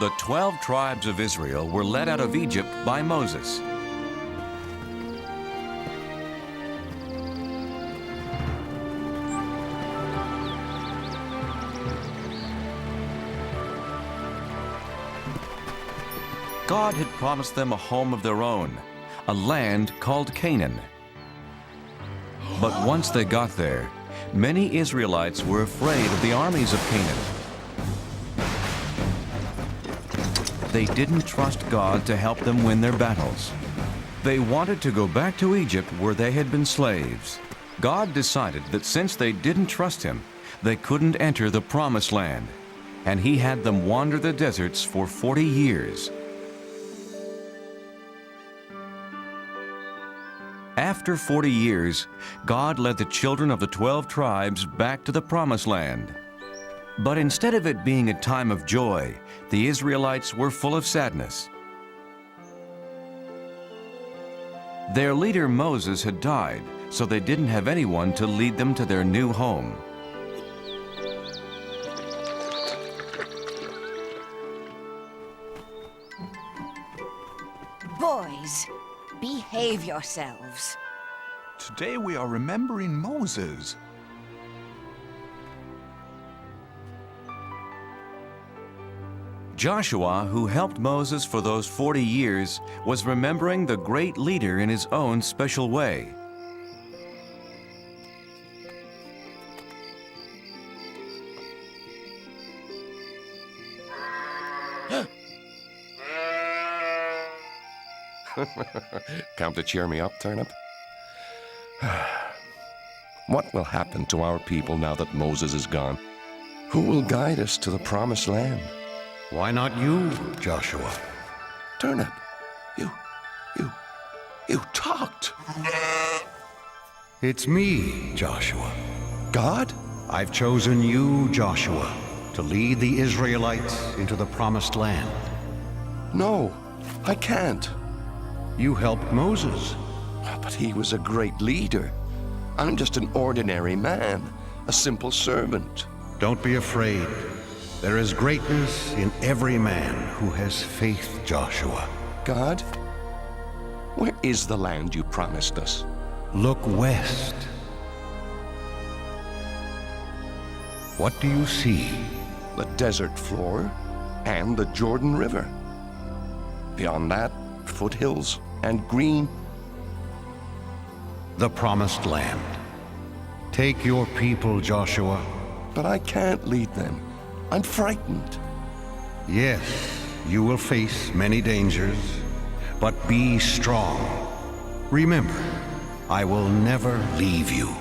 The 12 tribes of Israel were led out of Egypt by Moses. God had promised them a home of their own, a land called Canaan. But once they got there, many Israelites were afraid of the armies of Canaan. They didn't trust God to help them win their battles. They wanted to go back to Egypt where they had been slaves. God decided that since they didn't trust Him, they couldn't enter the Promised Land, and He had them wander the deserts for 40 years. After 40 years, God led the children of the 12 tribes back to the Promised Land. But instead of it being a time of joy, the Israelites were full of sadness. Their leader Moses had died, so they didn't have anyone to lead them to their new home. Boys, behave yourselves. Today we are remembering Moses. Joshua, who helped Moses for those 40 years, was remembering the great leader in his own special way. Come to cheer me up, Turnip? What will happen to our people now that Moses is gone? Who will guide us to the Promised Land? Why not you, Joshua? Turnip, you talked. It's me, Joshua. God? I've chosen you, Joshua, to lead the Israelites into the Promised Land. No, I can't. You helped Moses. But he was a great leader. I'm just an ordinary man, a simple servant. Don't be afraid. There is greatness in every man who has faith, Joshua. God, where is the land you promised us? Look west. What do you see? The desert floor and the Jordan River. Beyond that, foothills and green. The Promised Land. Take your people, Joshua. But I can't lead them. I'm frightened. Yes, you will face many dangers, but be strong. Remember, I will never leave you.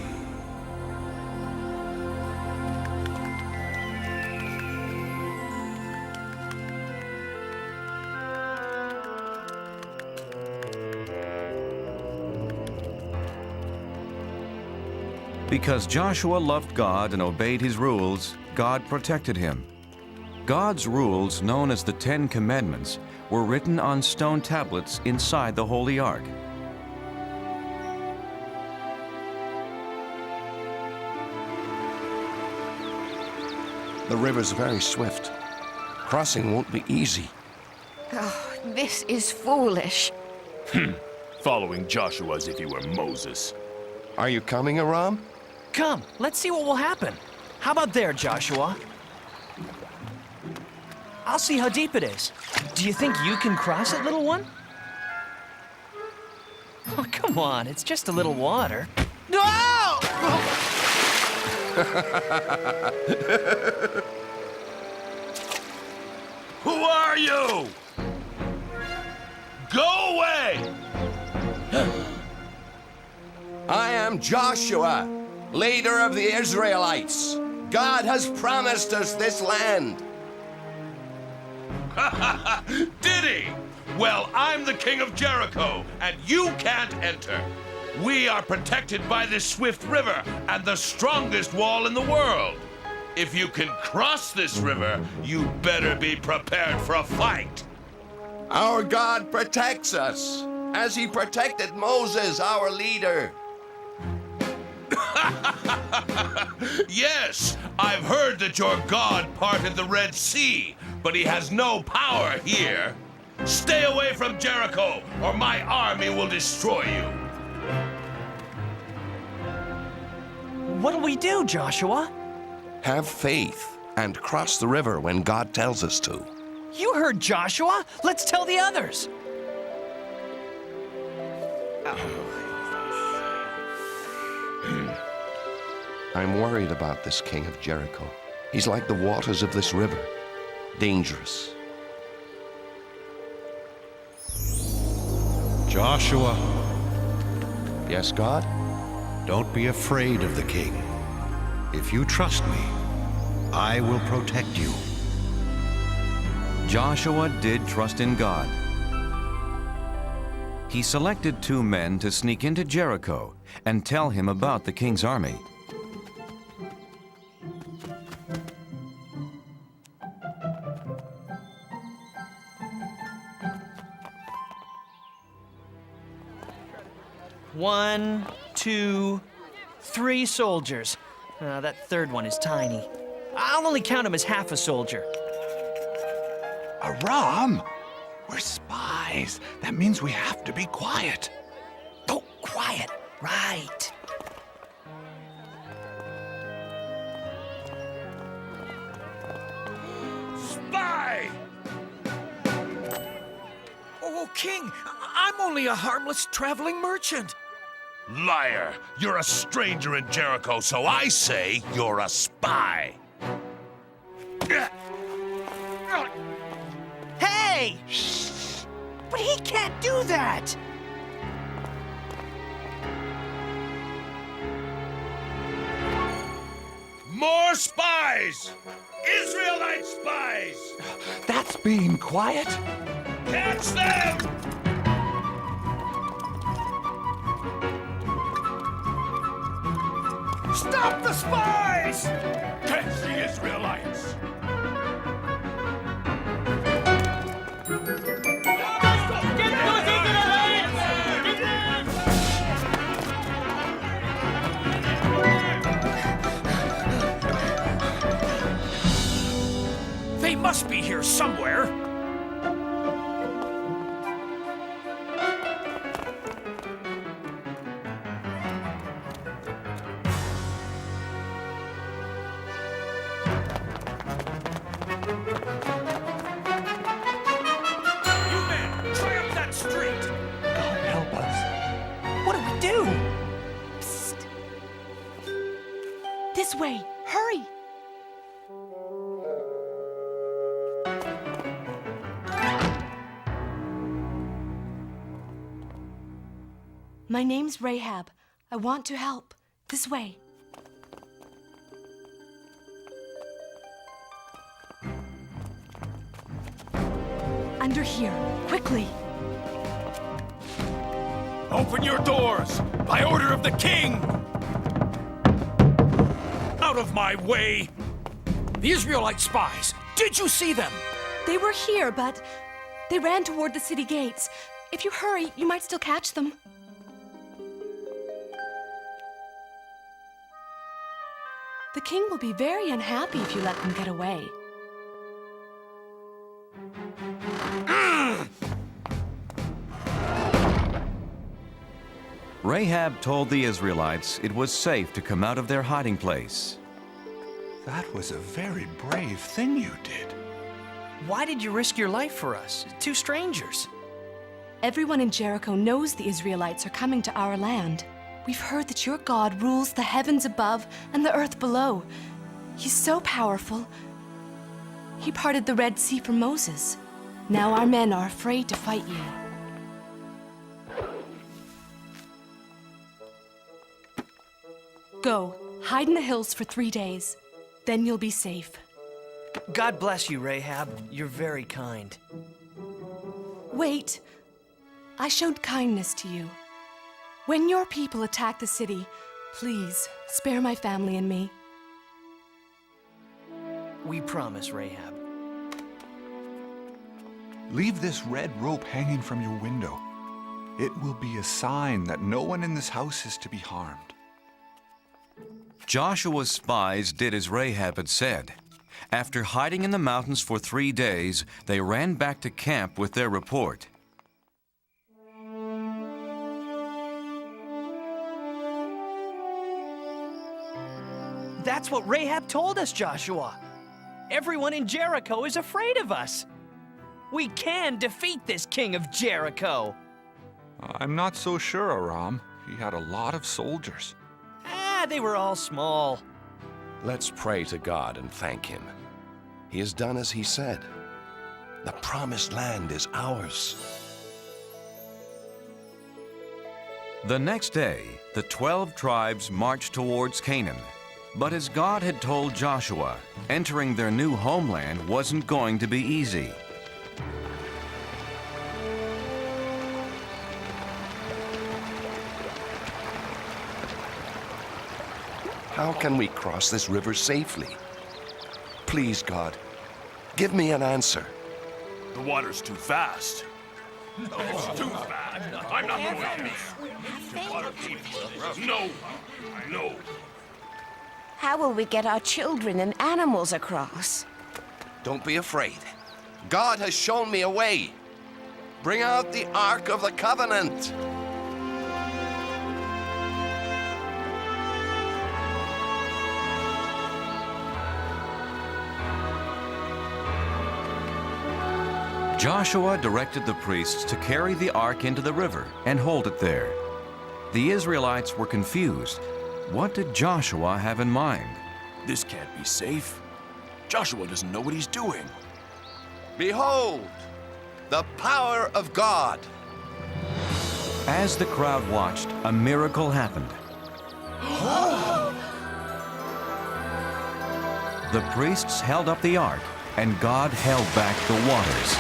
Because Joshua loved God and obeyed His rules, God protected him. God's rules, known as the 10 Commandments, were written on stone tablets inside the Holy Ark. The river's very swift. Crossing won't be easy. Oh, this is foolish. Following Joshua as if he were Moses. Are you coming, Aram? Come, let's see what will happen. How about there, Joshua? I'll see how deep it is. Do you think you can cross it, little one? Oh, come on, it's just a little water. No! Who are you? Go away! I am Joshua, leader of the Israelites. God has promised us this land. Did he? Well, I'm the king of Jericho, and you can't enter. We are protected by this swift river and the strongest wall in the world. If you can cross this river, you better be prepared for a fight. Our God protects us, as he protected Moses, our leader. Yes, I've heard that your God parted the Red Sea, but he has no power here. Stay away from Jericho, or my army will destroy you. What'll we do, Joshua? Have faith and cross the river when God tells us to. You heard Joshua. Let's tell the others. I'm worried about this king of Jericho. He's like the waters of this river, dangerous. Joshua, Yes, God? don't be afraid of the king. If you trust me, I will protect you. Joshua did trust in God. He selected 2 men to sneak into Jericho and tell him about the king's army. One, 2, 3 soldiers. That third one is tiny. I'll only count him as half a soldier. Aram! We're spies. That means we have to be quiet. Oh, quiet. Right. Spy! Oh, King, I'm only a harmless traveling merchant. Liar! You're a stranger in Jericho, so I say you're a spy. Hey! But he can't do that! More spies! Israelite spies! That's being quiet. Catch them! Stop the spies! Catch the Israelites! They must be here somewhere. You men, try up that street. God help us. What do we do? Psst. This way. Hurry. My name's Rahab. I want to help. This way. Under here. Quickly. Open your doors by order of the king. Out of my way. The Israelite spies. Did you see them? They were here, but they ran toward the city gates. If you hurry, you might still catch them. The king will be very unhappy if you let them get away. Rahab told the Israelites it was safe to come out of their hiding place. That was a very brave thing you did. Why did you risk your life for us? 2 strangers. Everyone in Jericho knows the Israelites are coming to our land. We've heard that your God rules the heavens above and the earth below. He's so powerful. He parted the Red Sea for Moses. Now our men are afraid to fight you. Go, hide in the hills for 3 days. Then you'll be safe. God bless you, Rahab. You're very kind. Wait. I showed kindness to you. When your people attack the city, please spare my family and me. We promise, Rahab. Leave this red rope hanging from your window. It will be a sign that no one in this house is to be harmed. Joshua's spies did as Rahab had said. After hiding in the mountains for 3 days, they ran back to camp with their report. That's what Rahab told us, Joshua. Everyone in Jericho is afraid of us. We can defeat this king of Jericho. I'm not so sure, Aram. He had a lot of soldiers. They were all small. Let's pray to God and thank Him. He has done as He said. The promised land is ours. The next day, the 12 tribes marched towards Canaan. But as God had told Joshua, entering their new homeland wasn't going to be easy. How can we cross this river safely? Please, God, give me an answer. The water's too fast. No, it's too fast. I'm not going to. No, I know. How will we get our children and animals across? Don't be afraid. God has shown me a way. Bring out the Ark of the Covenant. Joshua directed the priests to carry the ark into the river and hold it there. The Israelites were confused. What did Joshua have in mind? This can't be safe. Joshua doesn't know what he's doing. Behold, the power of God. As the crowd watched, a miracle happened. The priests held up the ark, and God held back the waters.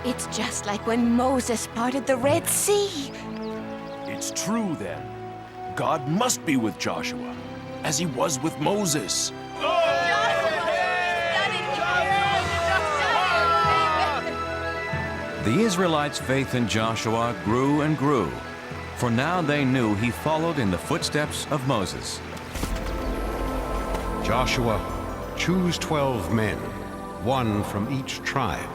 It's just like when Moses parted the Red Sea. It's true then. God must be with Joshua, as he was with Moses. The Israelites' faith in Joshua grew and grew, for now they knew he followed in the footsteps of Moses. Joshua, choose 12 men, one from each tribe.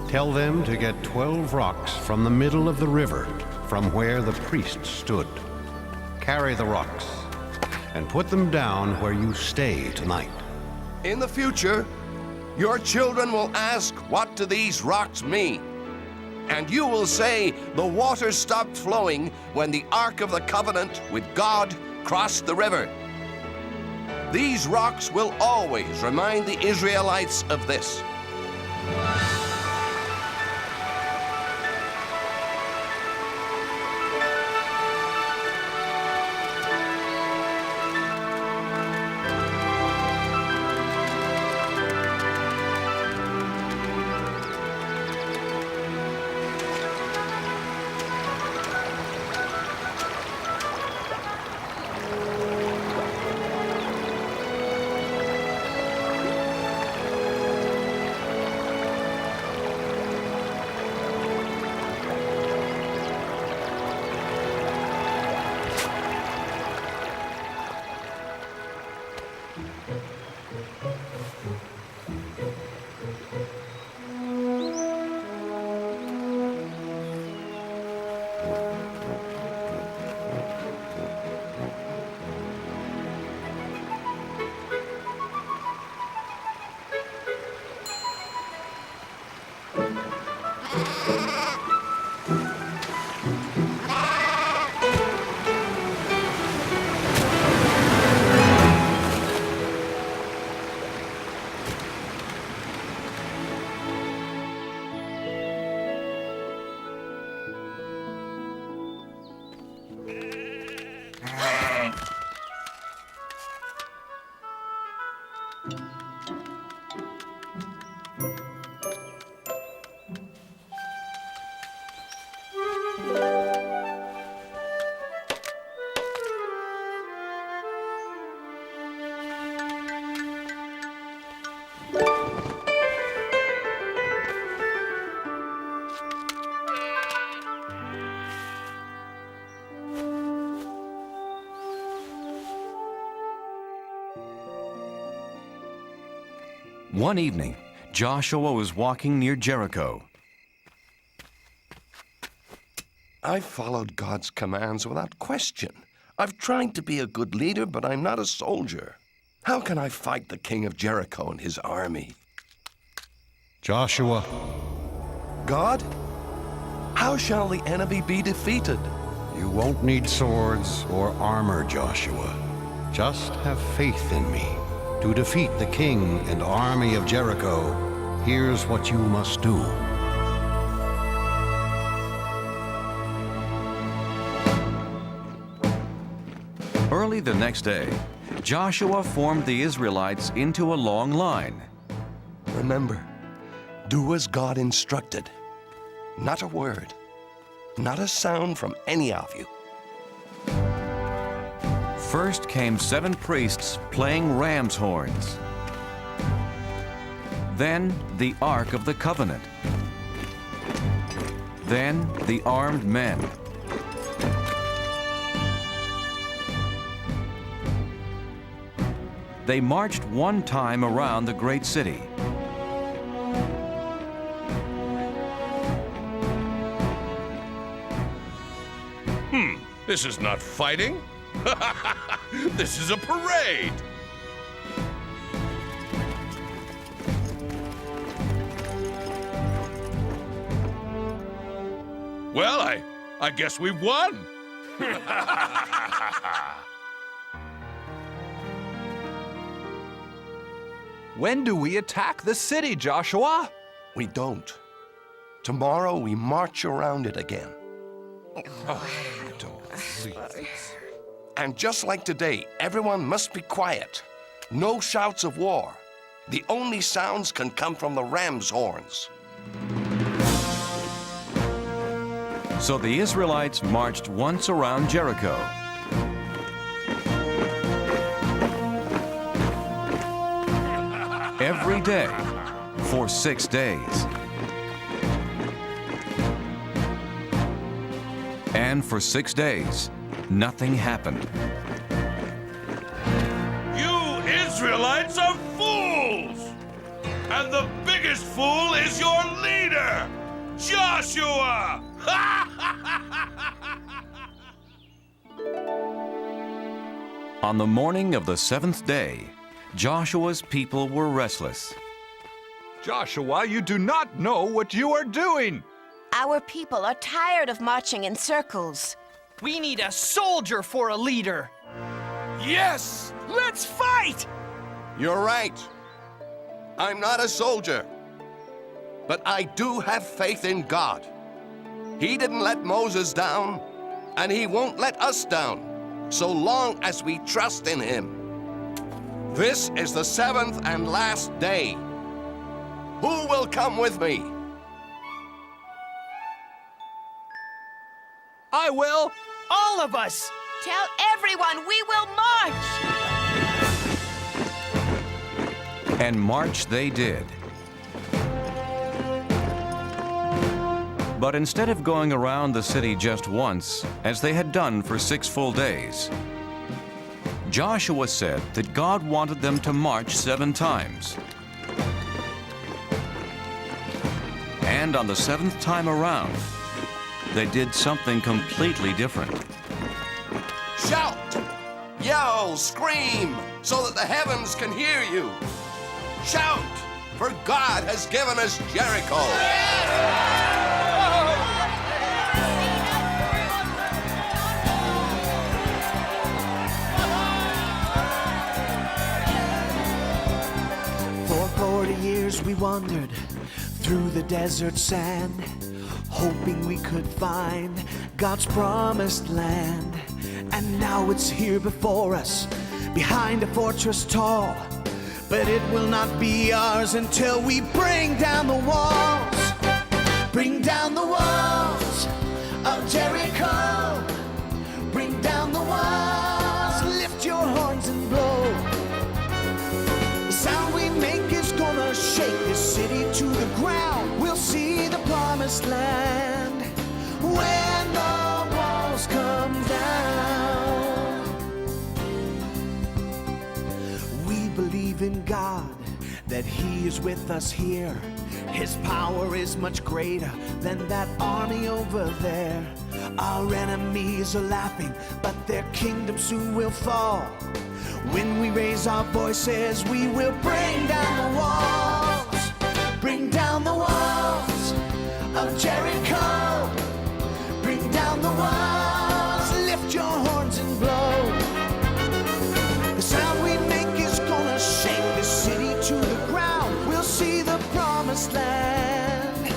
Tell them to get 12 rocks from the middle of the river, from where the priests stood. Carry the rocks and put them down where you stay tonight. In the future, your children will ask, what do these rocks mean? And you will say, the water stopped flowing when the Ark of the Covenant with God crossed the river. These rocks will always remind the Israelites of this. One evening, Joshua was walking near Jericho. I've followed God's commands without question. I've tried to be a good leader, but I'm not a soldier. How can I fight the king of Jericho and his army? Joshua, God, how shall the enemy be defeated? you won't need swords or armor, Joshua. Just have faith in me. To defeat the king and army of Jericho, here's what you must do. Early the next day, Joshua formed the Israelites into a long line. Remember, do as God instructed. Not a word, not a sound from any of you. First came 7 priests playing ram's horns. Then the Ark of the Covenant. Then the armed men. They marched one time around the great city. This is not fighting. This is a parade. Well, I guess we've won. When do we attack the city, Joshua? We don't. Tomorrow we march around it again. And just like today, everyone must be quiet. No shouts of war. The only sounds can come from the ram's horns. So the Israelites marched once around Jericho. Every day for 6 days. And for 6 days, nothing happened. You Israelites are fools! And the biggest fool is your leader, Joshua! On the morning of the 7th day, Joshua's people were restless. Joshua, you do not know what you are doing. Our people are tired of marching in circles. We need a soldier for a leader. Yes! Let's fight! You're right. I'm not a soldier. But I do have faith in God. He didn't let Moses down, and he won't let us down, so long as we trust in him. This is the 7th and last day. Who will come with me? I will. All of us! Tell everyone we will march! And march they did. But instead of going around the city just once, as they had done for 6 full days, Joshua said that God wanted them to march 7 times. And on the 7th time around, they did something completely different. Shout, yell, scream, so that the heavens can hear you. Shout, for God has given us Jericho. For 40 years we wandered through the desert sand, hoping we could find God's promised land. And now it's here before us, behind a fortress tall. But it will not be ours until we bring down the walls. Bring down the walls of Jericho. Bring down the walls, lift your horns and blow. The sound we make is gonna shake this city to the ground. We'll see the promised land when the walls come down. We believe in God, that He is with us here. His power is much greater than that army over there. Our enemies are laughing, but their kingdom soon will fall. When we raise our voices, we will bring down the walls. Bring down the walls of Jericho. Bring down the walls, lift your horns and blow. The sound we make is gonna shake the city to the ground. We'll see the promised land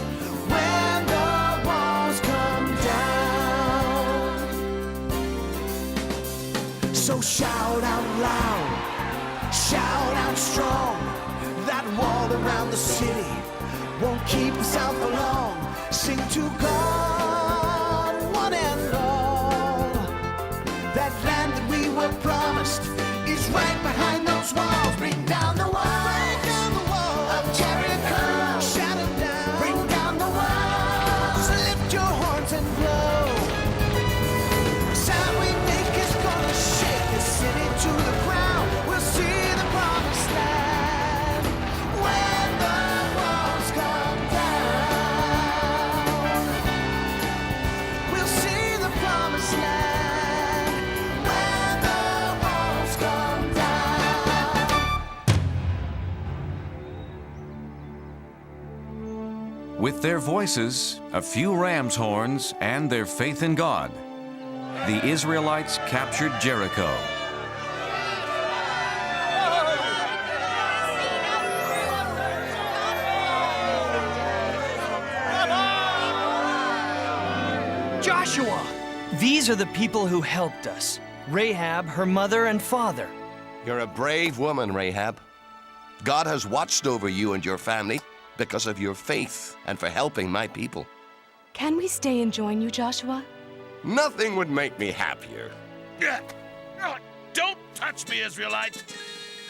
when the walls come down. So shout out loud, shout out strong. That wall around the city won't keep us out for long. Sing to God, one and all. That land that we were promised is right behind those walls. Bring down the walls of Jericho. Shout them down. Bring down the walls. Lift your horns and blow. The sound we make is gonna shake the city to the ground. We'll see the promised land when the walls come down. We'll see the promised land when the walls come down. With their voices, a few ram's horns, and their faith in God, the Israelites captured Jericho. Joshua! These are the people who helped us. Rahab, her mother and father. You're a brave woman, Rahab. God has watched over you and your family because of your faith and for helping my people. Can we stay and join you, Joshua? Nothing would make me happier. Don't touch me, Israelite!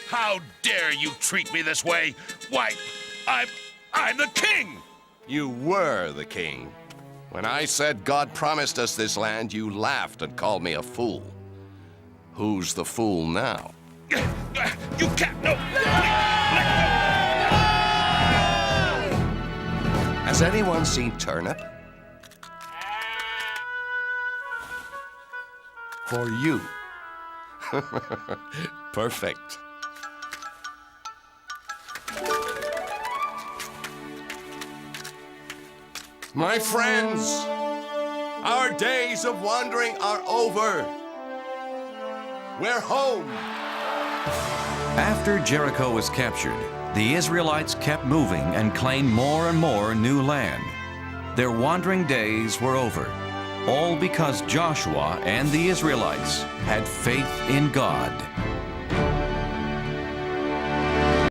How dare you treat me this way? Why, I'm the king! You were the king. When I said God promised us this land, you laughed and called me a fool. Who's the fool now? You can't, no! Has anyone seen turnip? For you. Perfect. My friends, our days of wandering are over. We're home. After Jericho was captured, the Israelites kept moving and claimed more and more new land. Their wandering days were over, all because Joshua and the Israelites had faith in God.